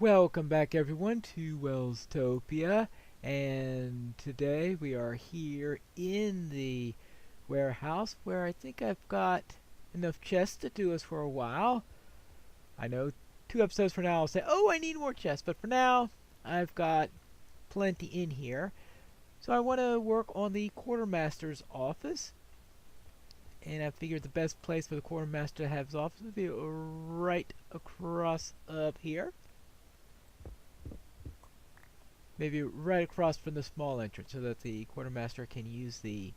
Welcome back everyone to Welstopia, and today we are here in the warehouse where I think I've got enough chests to do us for a while. I know 2 episodes from now I'll say, oh, I need more chests, but for now I've got plenty in here. So I want to work on the quartermaster's office, and I figured the best place for the quartermaster to have his office would be right across up here. Maybe right across from the small entrance so that the quartermaster can use the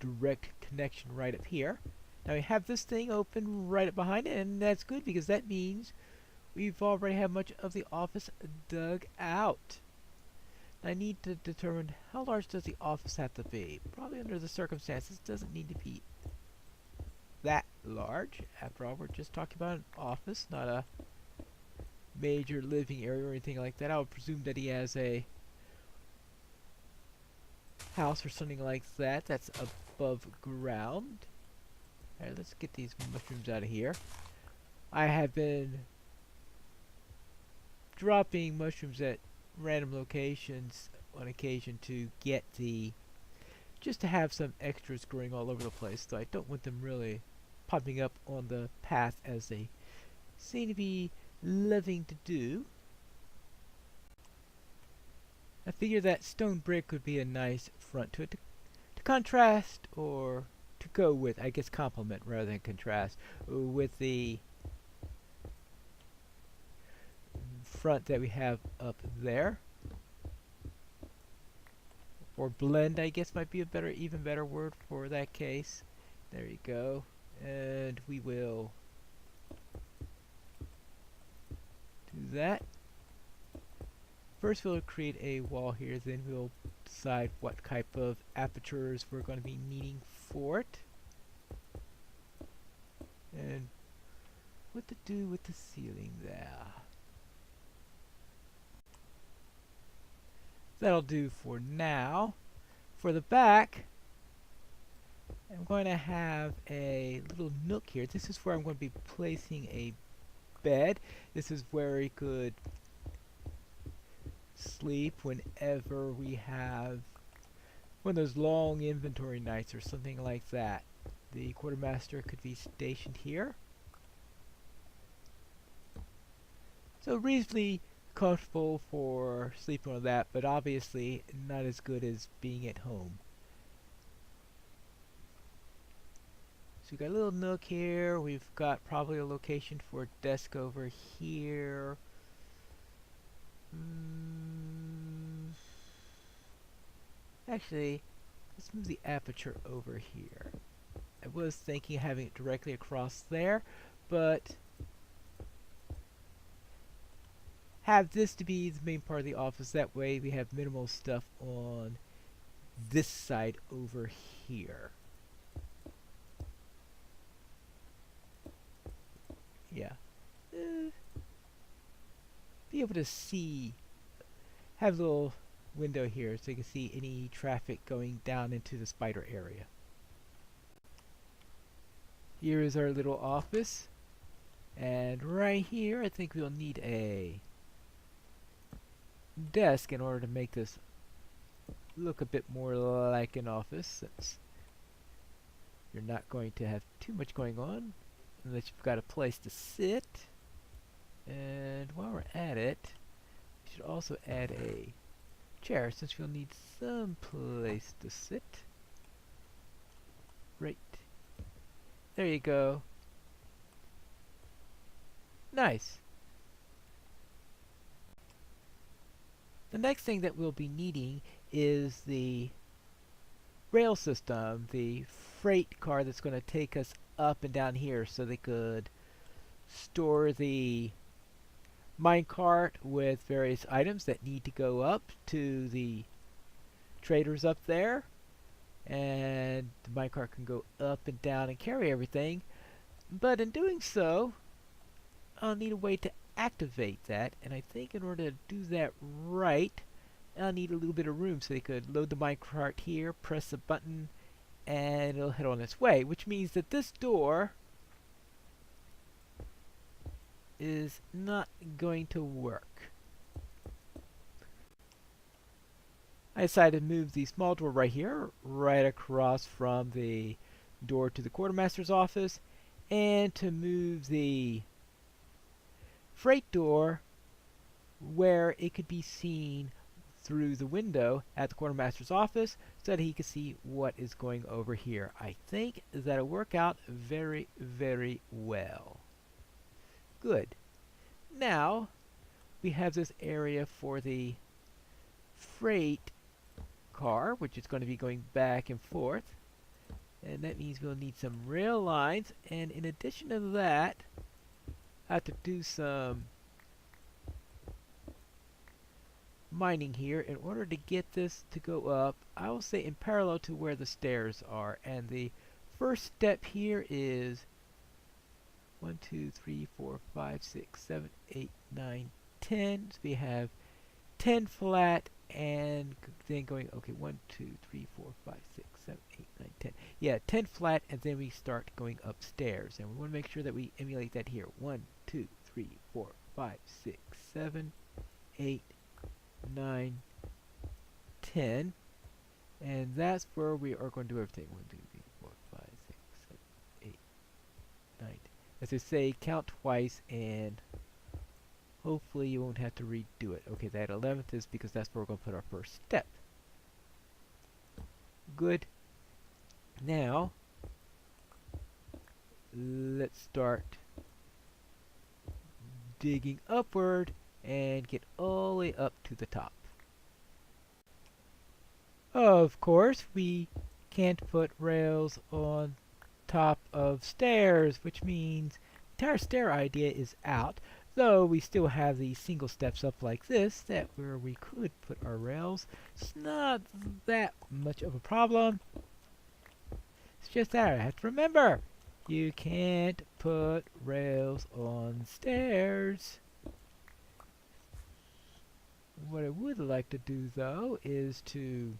direct connection right up here. Now we have this thing open right up behind it, and that's good because that means we've already had much of the office dug out. I need to determine how large does the office have to be. Probably under the circumstances it doesn't need to be that large. After all, we're just talking about an office, not a major living area or anything like that. I would presume that he has a house or something like that that's above ground. Alright, let's get these mushrooms out of here. I have been dropping mushrooms at random locations on occasion to get just to have some extras growing all over the place, so I don't want them really popping up on the path as they seem to be loving to do. I figure that stone brick would be a nice front to it to contrast, or to go with, I guess complement rather than contrast, with the front that we have up there. Or blend, I guess, might be a even better word for that case. There you go. And we will do that. First we'll create a wall here, then we'll decide what type of apertures we're going to be needing for it. And what to do with the ceiling there. That'll do for now. For the back, I'm going to have a little nook here. This is where I'm going to be placing a bed. This is where he could sleep whenever we have one of those long inventory nights or something like that. The quartermaster could be stationed here. So reasonably comfortable for sleeping on that, but obviously not as good as being at home. So we've got a little nook here. We've got probably a location for a desk over here. Actually, let's move the aperture over here. I was thinking of having it directly across there, but have this to be the main part of the office. That way we have minimal stuff on this side over here. Yeah. Be able to see, have a little window here so you can see any traffic going down into the spider area. Here is our little office, and right here I think we'll need a desk in order to make this look a bit more like an office, since you're not going to have too much going on unless you've got a place to sit. And while we're at it, we should also add a chair, since we'll need some place to sit. Right. There you go. Nice. The next thing that we'll be needing is the rail system, the freight car that's going to take us up and down here, so they could store the minecart with various items that need to go up to the traders up there, and the minecart can go up and down and carry everything. But in doing so, I'll need a way to activate that, and I think in order to do that right, I'll need a little bit of room so they could load the minecart here, press a button, and it'll head on its way, which means that this door is not going to work. I decided to move the small door right here, right across from the door to the quartermaster's office, and to move the freight door where it could be seen through the window at the quartermaster's office so that he could see what is going over here. I think that'll work out very, very well. Good. Now we have this area for the freight car, which is going to be going back and forth, and that means we'll need some rail lines, and in addition to that, I have to do some mining here in order to get this to go up, I will say in parallel to where the stairs are. And the first step here is 1, 2, 3, 4, 5, 6, 7, 8, 9, 10. So we have 10 flat, and then going, okay, 1, 2, 3, 4, 5, 6, 7, 8, 9, 10. Yeah, 10 flat, and then we start going upstairs. And we want to make sure that we emulate that here. 1, 2, 3, 4, 5, 6, 7, 8, 9, 10. And that's where we are going to do everything. 1, 2, 3, 4, 5, 6, 7, 8, 9. As I say, count twice, and hopefully you won't have to redo it. Okay, that 11th is because that's where we're going to put our first step. Good. Now, let's start digging upward and get all the way up to the top. Of course, we can't put rails on top of stairs, which means the entire stair idea is out. Though we still have these single steps up like this, that where we could put our rails. It's not that much of a problem. It's just that I have to remember, you can't put rails on stairs. What I would like to do though is to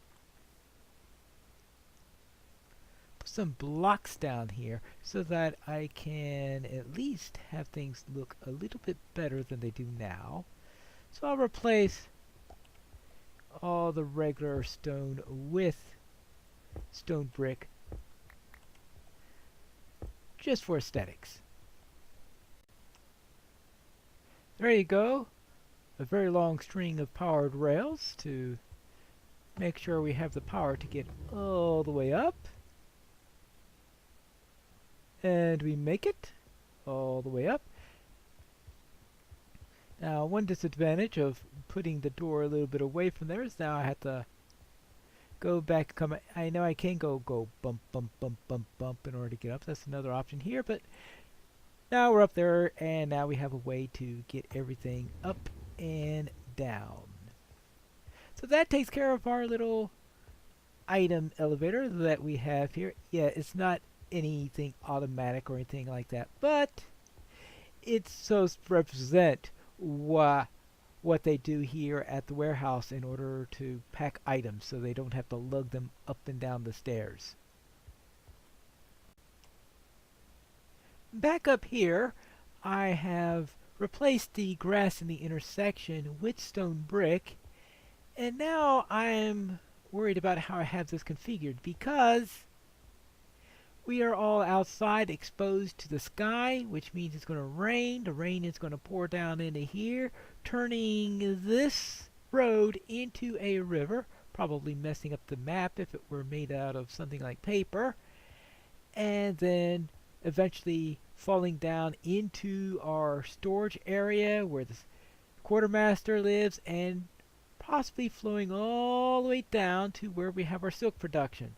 put some blocks down here so that I can at least have things look a little bit better than they do now. So I'll replace all the regular stone with stone brick just for aesthetics. There you go. A very long string of powered rails to make sure we have the power to get all the way up. And we make it all the way up. Now, one disadvantage of putting the door a little bit away from there is now I have to go back. I know I can go bump, bump, bump, bump, bump in order to get up. That's another option here, but now we're up there, and now we have a way to get everything up and down. So that takes care of our little item elevator that we have here. Yeah, it's not anything automatic or anything like that, but it's so to represent what they do here at the warehouse in order to pack items so they don't have to lug them up and down the stairs. Back up here, I have replaced the grass in the intersection with stone brick, and now I'm worried about how I have this configured because we are all outside exposed to the sky, which means it's going to rain. The rain is going to pour down into here, turning this road into a river, probably messing up the map if it were made out of something like paper, and then eventually falling down into our storage area where the quartermaster lives, and possibly flowing all the way down to where we have our silk production.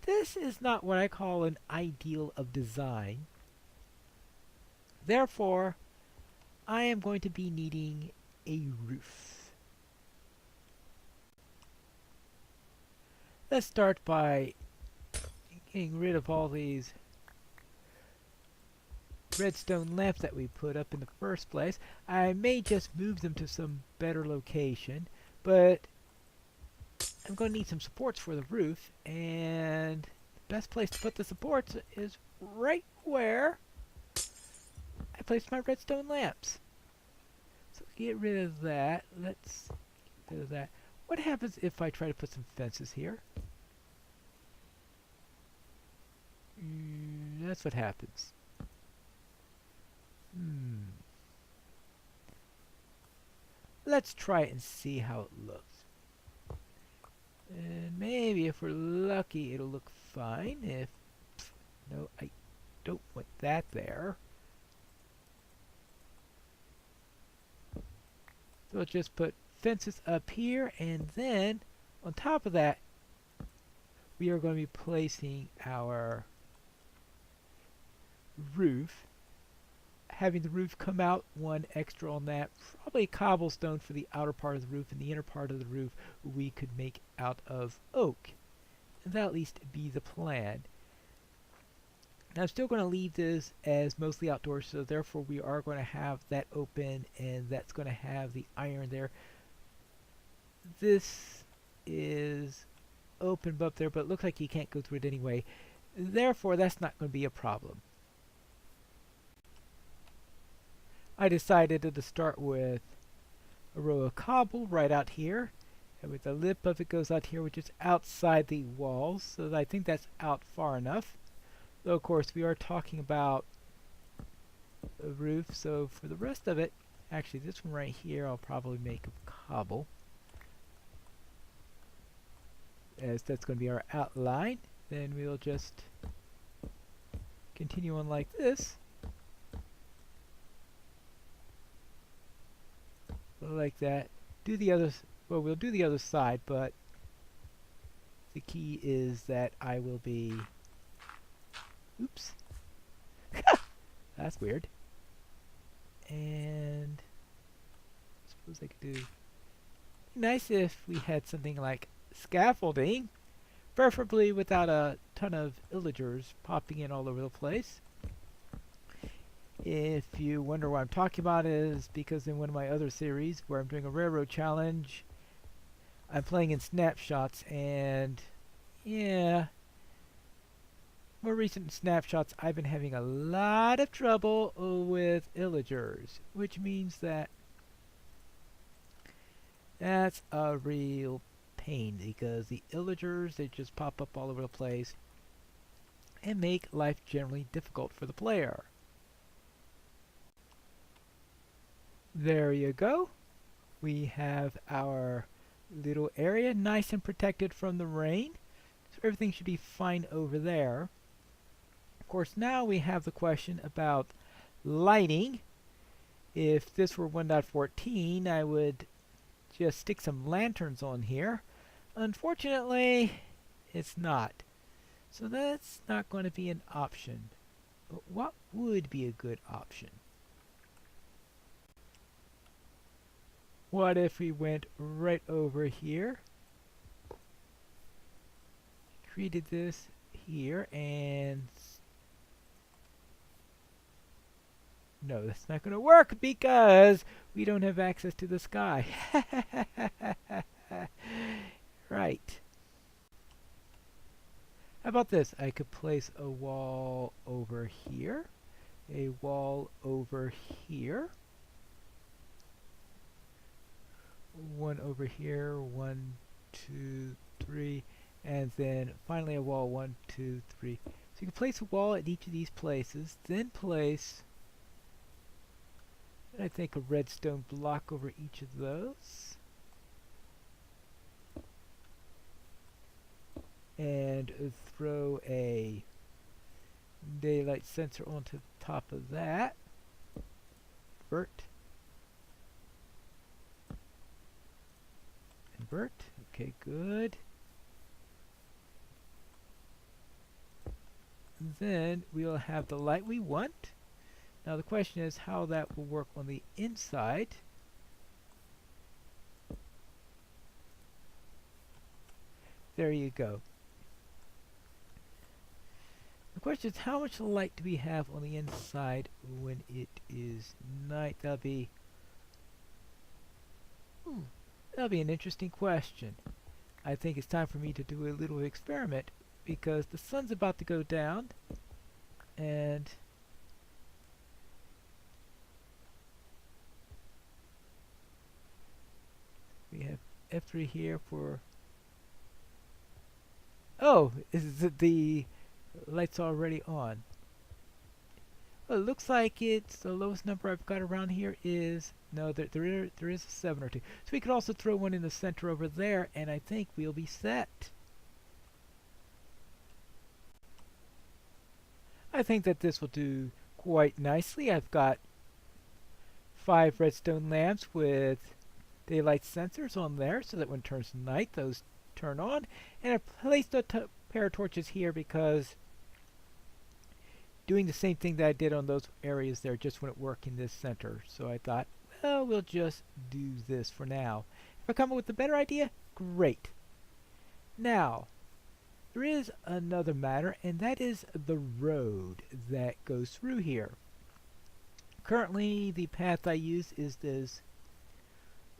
This is not what I call an ideal of design. Therefore, I am going to be needing a roof. Let's start by getting rid of all these redstone lamps that we put up in the first place. I may just move them to some better location, but I'm going to need some supports for the roof, and the best place to put the supports is right where I place my redstone lamps. So get rid of that. Let's get rid of that. What happens if I try to put some fences here? That's what happens. Let's try it and see how it looks. And maybe if we're lucky, it'll look fine. If no, I don't want that there. So we'll just put fences up here, and then on top of that, we are going to be placing our roof, having the roof come out one extra on that, probably cobblestone for the outer part of the roof, and the inner part of the roof we could make out of oak. And that'll at least be the plan. Now I'm still going to leave this as mostly outdoors, so therefore we are going to have that open, and that's going to have the iron there. This is open up there, but it looks like you can't go through it anyway. Therefore, that's not going to be a problem. I decided to start with a row of cobble right out here, and with the lip of it goes out here, which is outside the walls, so I think that's out far enough. Though of course we are talking about a roof, so for the rest of it, actually this one right here I'll probably make of cobble, as that's going to be our outline. Then we'll just continue on like this. Like that. Do the other, well, we'll do the other side, but the key is that I will be, oops, that's weird. And I suppose I could do, nice if we had something like scaffolding, preferably without a ton of villagers popping in all over the place. If you wonder what I'm talking about, is because in one of my other series where I'm doing a railroad challenge, I'm playing in snapshots, and yeah, more recent snapshots I've been having a lot of trouble with villagers, which means that that's a real pain, because the villagers, they just pop up all over the place and make life generally difficult for the player. There you go. We have our little area nice and protected from the rain. So everything should be fine over there. Of course, now we have the question about lighting. If this were 1.14, I would just stick some lanterns on here. Unfortunately, it's not. So that's not going to be an option. But what would be a good option? What if we went right over here, created this here, and no, that's not going to work because we don't have access to the sky. Right. How about this? I could place a wall over here, a wall over here, one over here, 1, 2, 3, and then finally a wall, 1, 2, 3. So you can place a wall at each of these places, then place, I think, a redstone block over each of those, and throw a daylight sensor onto the top of that. Invert. Invert. Okay, good. Then we'll have the light we want. Now the question is how that will work on the inside. There you go. The question is how much light do we have on the inside when it is night? That'll be an interesting question. I think it's time for me to do a little experiment because the sun's about to go down, and F3 here for... Oh, is it the lights already on? Well, it looks like it's the lowest number I've got around here is... No, there is a 7 or 2. So we could also throw one in the center over there, and I think we'll be set. I think that this will do quite nicely. I've got 5 redstone lamps with daylight sensors on there, so that when it turns night, those turn on. And I placed a pair of torches here because doing the same thing that I did on those areas there just wouldn't work in this center. So I thought, well, we'll just do this for now. If I come up with a better idea, great. Now, there is another matter, and that is the road that goes through here. Currently, the path I use is this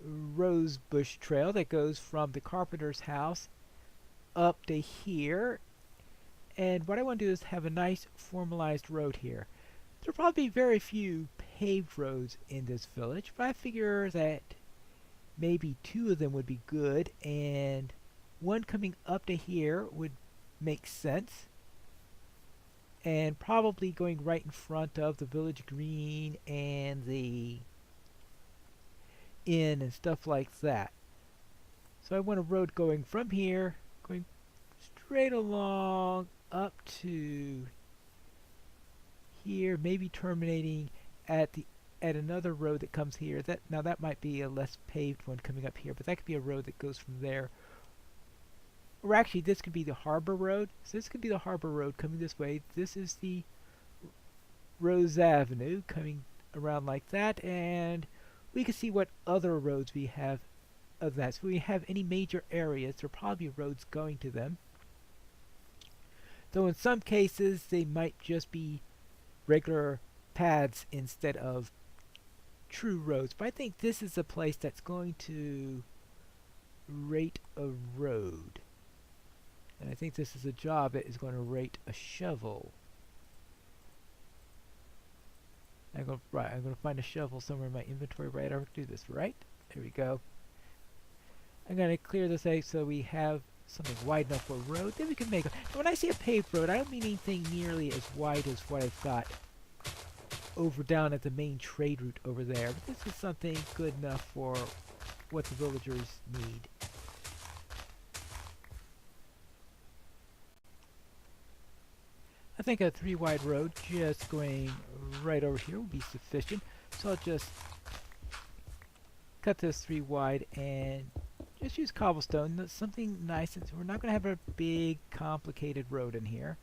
rose bush trail that goes from the carpenter's house up to here. And what I want to do is have a nice formalized road here. There'll probably be very few paved roads in this village, but I figure that maybe 2 of them would be good, and one coming up to here would make sense, and probably going right in front of the village green and the inn and stuff like that. So I want a road going from here, going straight along up to here, maybe terminating at another road that comes here. That might be a less paved one coming up here, but that could be a road that goes from there. Or actually, this could be the harbor road. So this could be the harbor road coming this way. This is the Rose Avenue coming around like that, and we can see what other roads we have of that. So if we have any major areas, there are probably roads going to them. Though in some cases, they might just be regular paths instead of true roads. But I think this is a place that's going to rate a road. And I think this is a job that is going to rate a shovel. I'm going to find a shovel somewhere in my inventory right after I do this, right? There we go. I'm going to clear this out so we have something wide enough for a road. Then we can make when I say a paved road, I don't mean anything nearly as wide as what I've got over down at the main trade route over there. But this is something good enough for what the villagers need. I think a 3 wide road just going right over here will be sufficient. So I'll just cut this 3 wide and just use cobblestone. That's something nice. We're not going to have a big complicated road in here.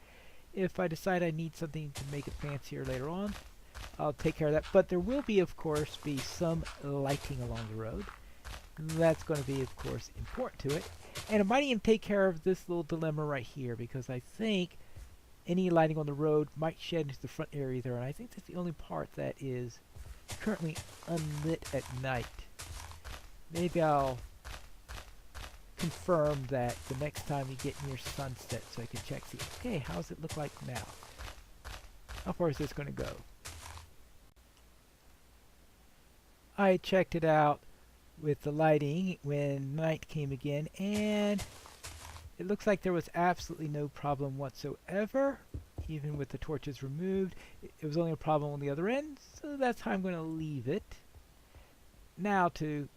If I decide I need something to make it fancier later on, I'll take care of that. But there will be, of course, some lighting along the road. That's going to be, of course, important to it. And it might even take care of this little dilemma right here, because I think any lighting on the road might shed into the front area there, and I think that's the only part that is currently unlit at night. Maybe I'll confirm that the next time we get near sunset so I can check, see, okay, how does it look like now? How far is this going to go? I checked it out with the lighting when night came again, and it looks like there was absolutely no problem whatsoever, even with the torches removed. It was only a problem on the other end, so that's how I'm going to leave it. Now to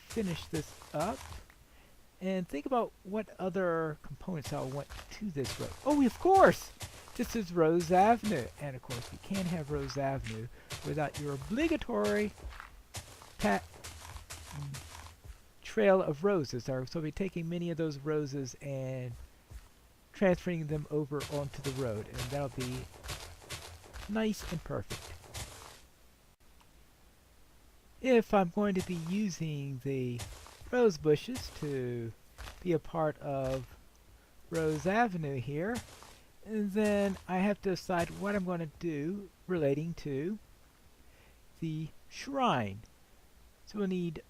finish this up, and think about what other components I want to this road. Oh, of course! This is Rose Avenue, and of course you can't have Rose Avenue without your obligatory trail of roses. So we'll be taking many of those roses and transferring them over onto the road, and that'll be nice and perfect. If I'm going to be using the rose bushes to be a part of Rose Avenue here, then I have to decide what I'm going to do relating to the shrine. So we'll need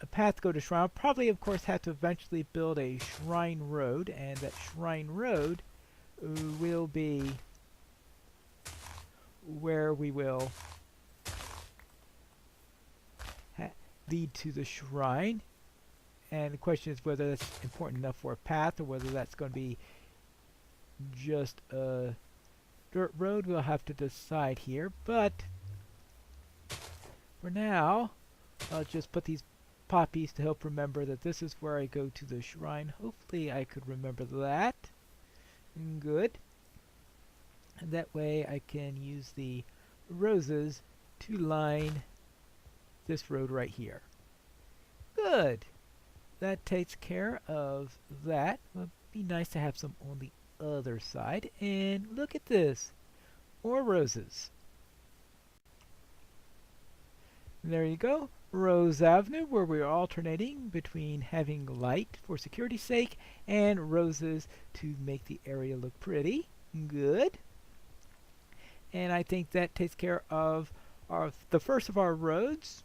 a path to go to shrine. I'll probably, of course, have to eventually build a shrine road, and that shrine road will be where we will lead to the shrine. And the question is whether that's important enough for a path or whether that's going to be just a dirt road. We'll have to decide here, but for now, I'll just put these poppies to help remember that this is where I go to the shrine. Hopefully I could remember that. Good. And that way I can use the roses to line this road right here. Good. That takes care of that. Well, it'd be nice to have some on the other side. And look at this. More roses. And there you go. Rose Avenue, where we're alternating between having light for security's sake and roses to make the area look pretty. Good. And I think that takes care of the first of our roads.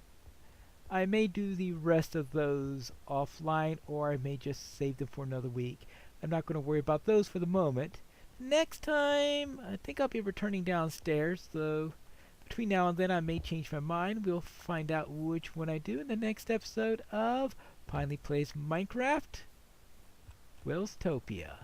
I may do the rest of those offline, or I may just save them for another week. I'm not going to worry about those for the moment. Next time, I think I'll be returning downstairs, though between now and then I may change my mind. We'll find out which one I do in the next episode of Pineleaf Plays Minecraft Welstopia.